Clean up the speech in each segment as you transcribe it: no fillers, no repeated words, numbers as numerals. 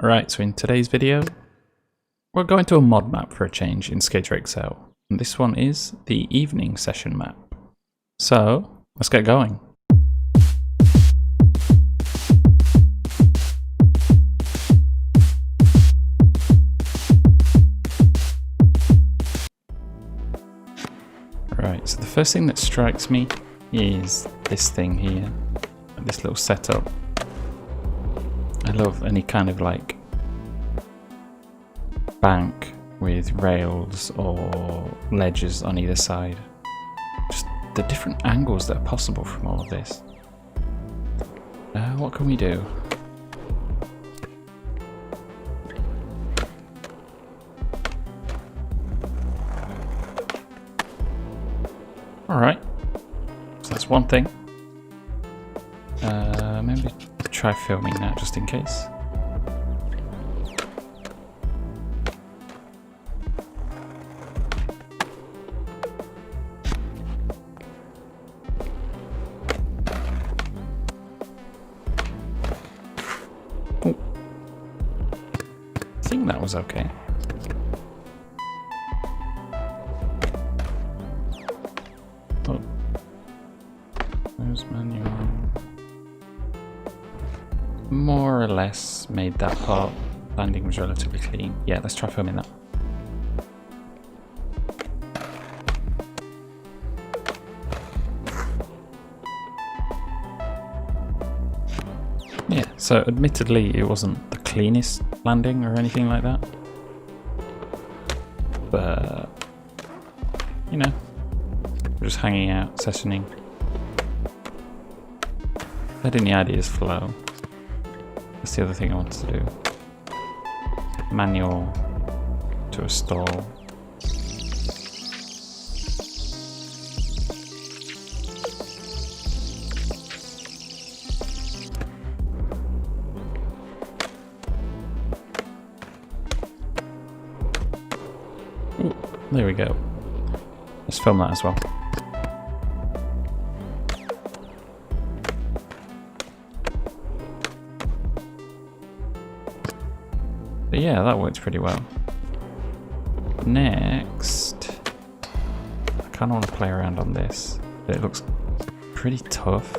Alright, so in today's video, we're going to a mod map for a change in Skater XL. And this one is the evening session map. So, let's get going. Right, so the first thing that strikes me is this thing here, this little setup. I love any kind of like bank with rails or ledges on either side. Just the different angles that are possible from all of this. What can we do? Alright, so that's one thing. Maybe try filming that just in case. Oh. I think that was okay. Oh. There's manual. More or less made that part. Landing was relatively clean. Yeah, let's try filming that. Yeah, so admittedly it wasn't the cleanest landing or anything like that. But, you know, we're just hanging out, sessioning. Letting the ideas flow. That's the other thing I wanted to do. Manual to a stall. Ooh, there we go. Let's film that as well. But yeah, that works pretty well. Next, I kind of want to play around on this, but it looks pretty tough.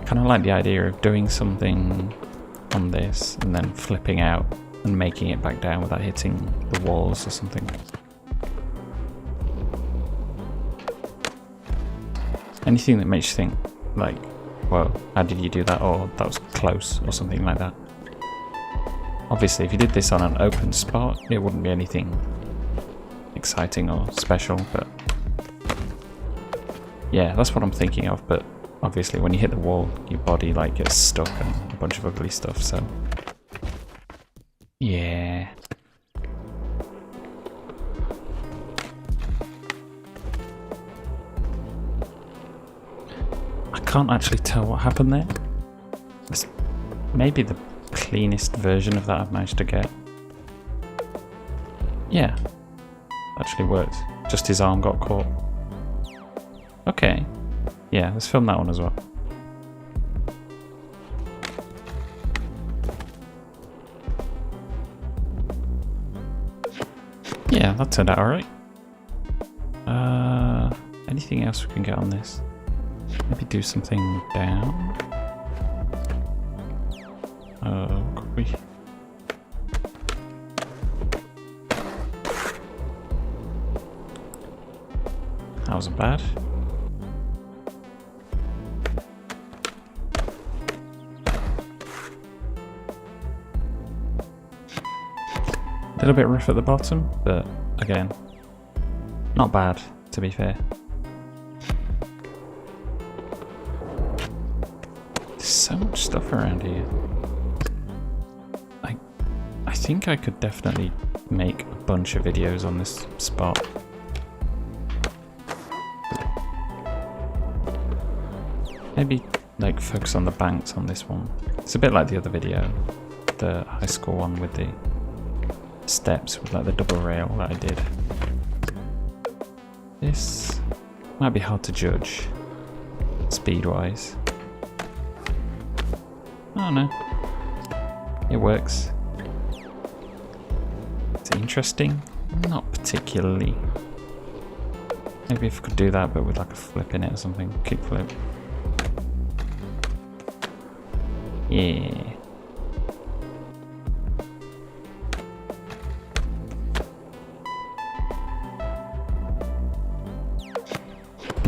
Kind of like the idea of doing something on this and then flipping out and making it back down without hitting the walls or something. Anything that makes you think, like, whoa, how did you do that? Or that was close, or something like that. Obviously, if you did this on an open spot, it wouldn't be anything exciting or special, but yeah, that's what I'm thinking of. But obviously, when you hit the wall, your body like gets stuck and a bunch of ugly stuff, so yeah. I can't actually tell what happened there. It's maybe the cleanest version of that I've managed to get. Yeah, actually worked. Just his arm got caught. Okay. Yeah, let's film that one as well. Yeah, that turned out alright. Anything else we can get on this? Maybe do something down. Could we? That wasn't bad. A little bit rough at the bottom, but again, not bad, to be fair. So much stuff around here. I think I could definitely make a bunch of videos on this spot. Maybe like focus on the banks on this one. It's a bit like the other video, the high school one with the steps with like the double rail that I did. This might be hard to judge speed wise. Oh no. It works. Is it interesting? Not particularly. Maybe if I could do that but with like a flip in it or something. Kick flip. Yeah.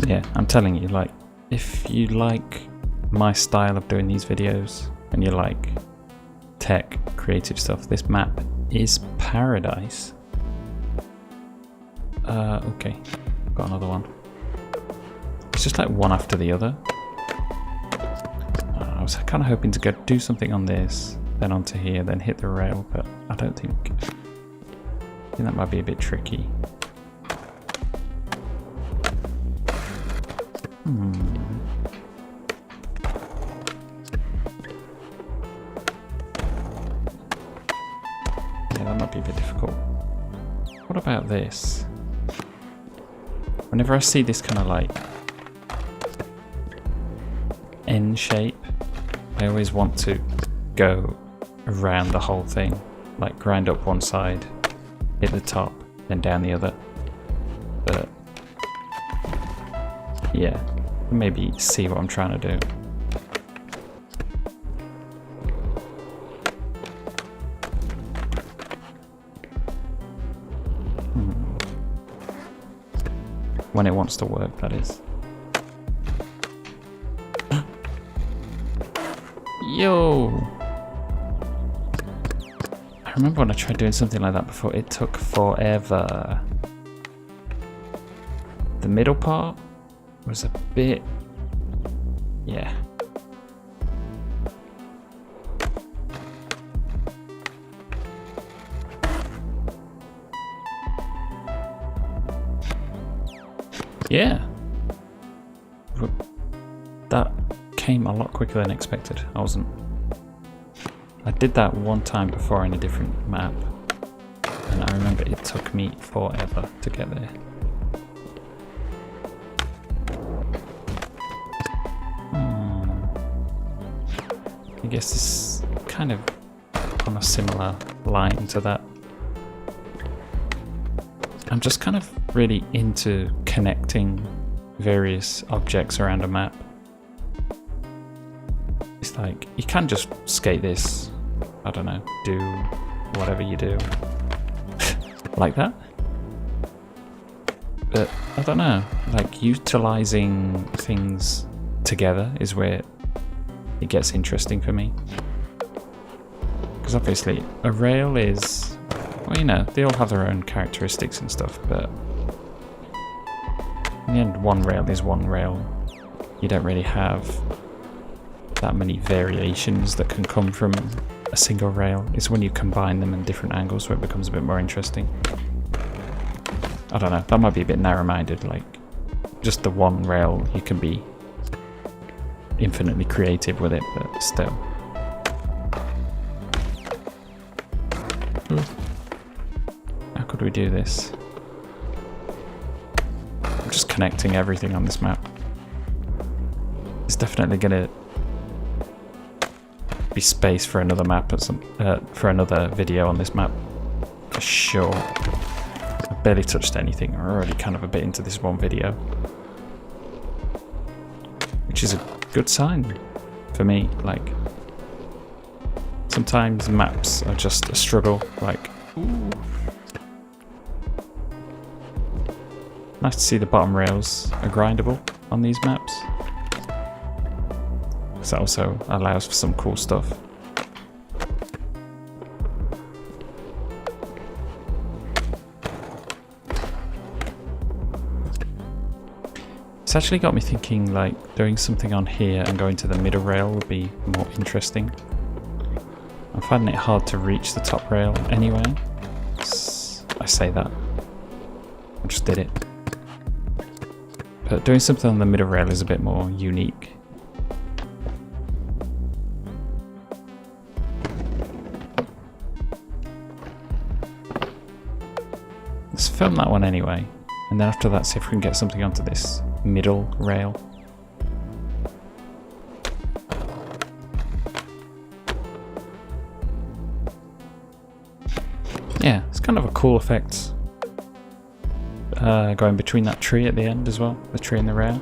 Yeah, I'm telling you, like, if you like my style of doing these videos and you like tech, creative stuff, this map is paradise. Okay, got another one. It's just like one after the other. I was kind of hoping to do something on this, then onto here, then hit the rail, but I think that might be a bit tricky. Yeah, that might be a bit difficult. What about this? Whenever I see this kind of like N shape, I always want to go around the whole thing, like grind up one side, hit the top, then down the other. But yeah, maybe see what I'm trying to do. When it wants to work, that is. Yo! I remember when I tried doing something like that before, it took forever. The middle part was a bit... yeah. Yeah. That came a lot quicker than expected. I did that one time before in a different map, and I remember it took me forever to get there. I guess this is kind of on a similar line to that. I'm just kind of really into connecting various objects around a map. It's like, you can just skate this, I don't know, do whatever you do. Like that. But, I don't know, like utilizing things together is where it gets interesting for me. Because obviously, a rail is... well, you know, they all have their own characteristics and stuff, but in the end, one rail is one rail. You don't really have that many variations that can come from a single rail. It's when you combine them in different angles where it becomes a bit more interesting. I don't know, that might be a bit narrow-minded, like, just the one rail, you can be infinitely creative with it, but still. How could we do this? I'm just connecting everything on this map. It's definitely gonna be space for another map at for another video on this map, for sure. I barely touched anything. I'm already kind of a bit into this one video, which is a good sign for me. Like, sometimes maps are just a struggle. Like, ooh. Nice to see the bottom rails are grindable on these maps. Because that also allows for some cool stuff. It's actually got me thinking, like, doing something on here and going to the middle rail would be more interesting. I'm finding it hard to reach the top rail anyway. I say that. I just did it. But doing something on the middle rail is a bit more unique. Let's film that one anyway, and then after that see if we can get something onto this middle rail. It's kind of a cool effect. Going between that tree at the end as well, the tree in the rail.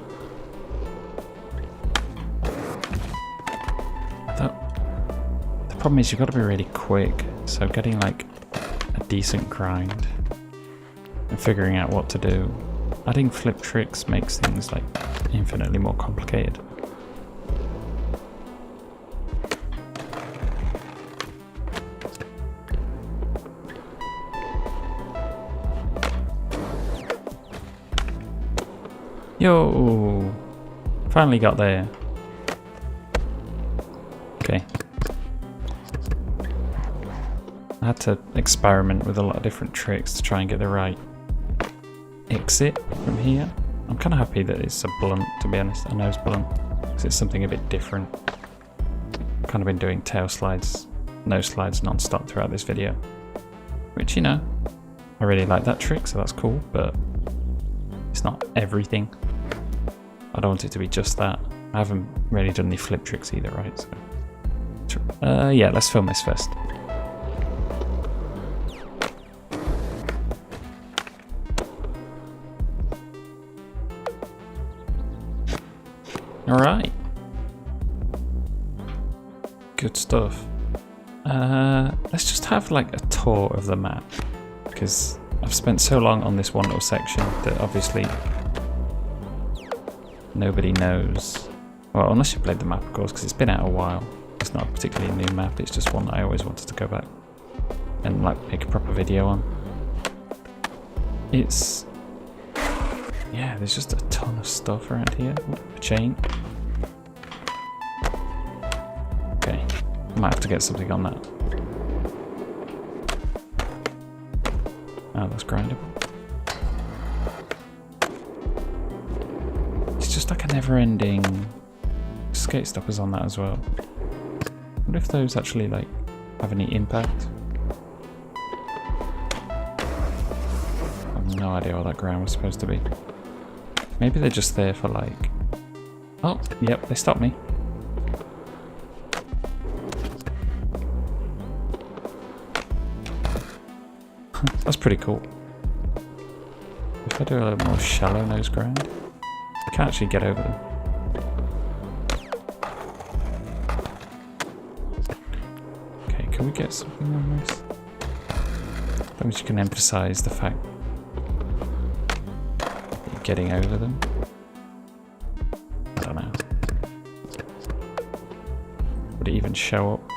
The problem is you've got to be really quick, so getting like a decent grind and figuring out what to do. Adding flip tricks makes things like infinitely more complicated. Yo! Finally got there. Okay. I had to experiment with a lot of different tricks to try and get the right exit from here. I'm kind of happy that it's a blunt, to be honest, a nose blunt, because it's something a bit different. I've kind of been doing tail slides, nose slides non-stop throughout this video, which, you know, I really like that trick, so that's cool, but it's not everything. I don't want it to be just that. I haven't really done any flip tricks either, right? So, yeah, let's film this first. Alright. Good stuff. Let's just have like a tour of the map, because I've spent so long on this one little section that obviously nobody knows. Well, unless you played the map, of course, because it's been out a while. It's not a particularly new map, it's just one that I always wanted to go back and like make a proper video on. It's... yeah, there's just a ton of stuff around here. Ooh, a chain. Okay, I might have to get something on that. Oh, that's grindable. It's just like a never-ending skate stoppers on that as well. I wonder if those actually like have any impact. I have no idea what that ground was supposed to be. Maybe they're just there for like... oh, yep, they stopped me. That's pretty cool. If I do a little more shallow nose grind, I can actually get over them. Okay, can we get something on this? As long as you can emphasize the fact that you're getting over them. I don't know. Would it even show up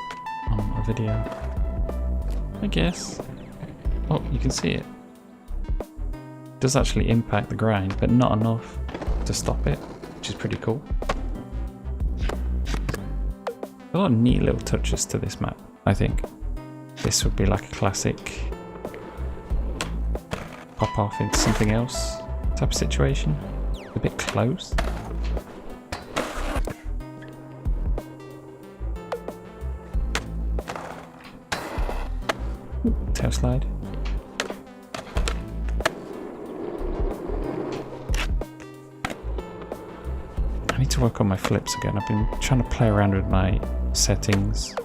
on a video? I guess. Oh, you can see it. It does actually impact the grind, but not enough to stop it, which is pretty cool. A lot of neat little touches to this map, I think. This would be like a classic pop off into something else type of situation. A bit close. Ooh, tail slide. I need to work on my flips again. I've been trying to play around with my settings,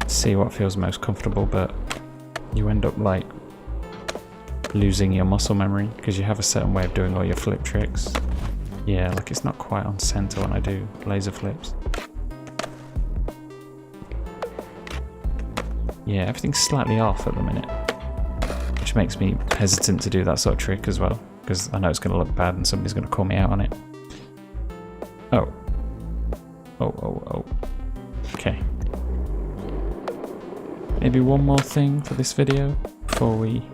see what feels most comfortable, but you end up like losing your muscle memory because you have a certain way of doing all your flip tricks. Yeah, like it's not quite on center when I do laser flips. Yeah, everything's slightly off at the minute, which makes me hesitant to do that sort of trick as well, because I know it's going to look bad and somebody's going to call me out on it. Oh. Oh. Okay. Maybe one more thing for this video before we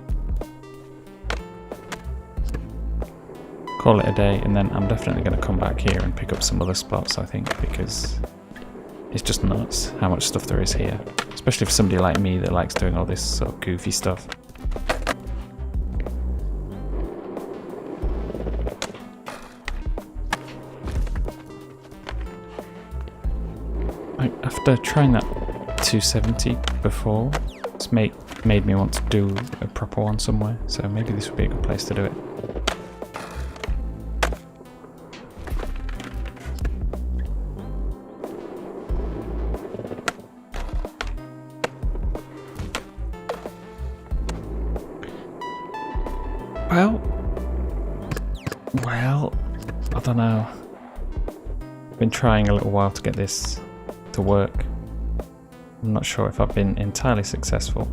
call it a day, and then I'm definitely going to come back here and pick up some other spots, I think, because it's just nuts how much stuff there is here. Especially for somebody like me that likes doing all this sort of goofy stuff. After trying that 270 before, it's made me want to do a proper one somewhere, so maybe this would be a good place to do it. Well, I don't know. I've been trying a little while to get this to work. I'm not sure if I've been entirely successful.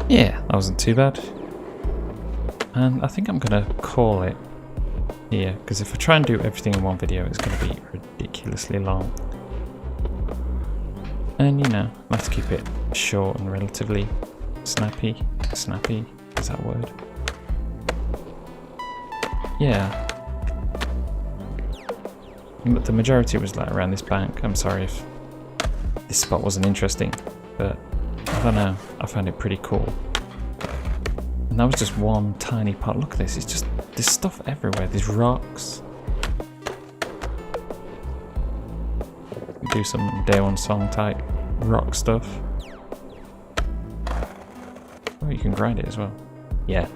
Yeah, that wasn't too bad. And I think I'm going to call it here, because if I try and do everything in one video, it's going to be ridiculously long. And you know, I have to keep it short and relatively snappy. Snappy, is that a word? Yeah. But the majority was like around this bank. I'm sorry if this spot wasn't interesting, but I don't know, I found it pretty cool. And that was just one tiny part. Look at this, it's just, there's stuff everywhere, there's rocks. Do some Day One Song type rock stuff. Oh, you can grind it as well. Yeah,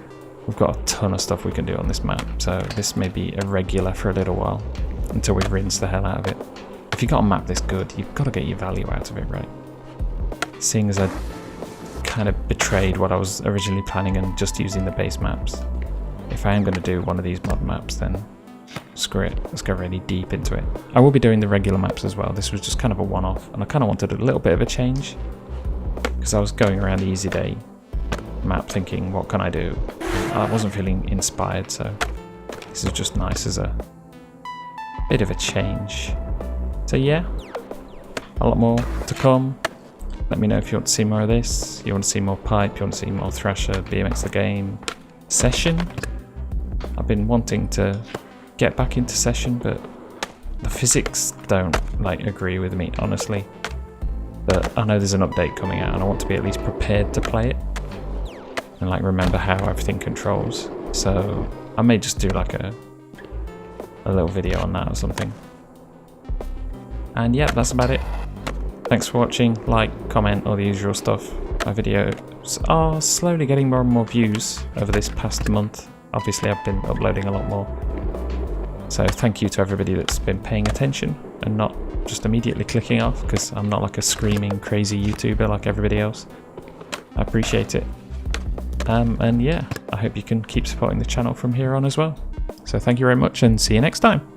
we've got a ton of stuff we can do on this map, so this may be a regular for a little while, until we rinse the hell out of it. If you've got a map this good, you've got to get your value out of it, right? Seeing as I kind of betrayed what I was originally planning and just using the base maps. If I am going to do one of these mod maps, then screw it, let's go really deep into it. I will be doing the regular maps as well. This was just kind of a one-off, and I kind of wanted a little bit of a change, because I was going around the Easy Day map thinking, what can I do? I wasn't feeling inspired, so this is just nice as a bit of a change. So yeah, a lot more to come. Let me know if you want to see more of this, you want to see more pipe, you want to see more Thrasher, BMX the game, Session. I've been wanting to get back into Session, but the physics don't agree with me, honestly. But I know there's an update coming out and I want to be at least prepared to play it and remember how everything controls. So I may just do a little video on that or something. And yeah, that's about it. Thanks for watching, like, comment, all the usual stuff. My videos are slowly getting more and more views over this past month. Obviously I've been uploading a lot more. So thank you to everybody that's been paying attention and not just immediately clicking off, because I'm not like a screaming crazy YouTuber like everybody else. I appreciate it. And yeah, I hope you can keep supporting the channel from here on as well. So thank you very much and see you next time.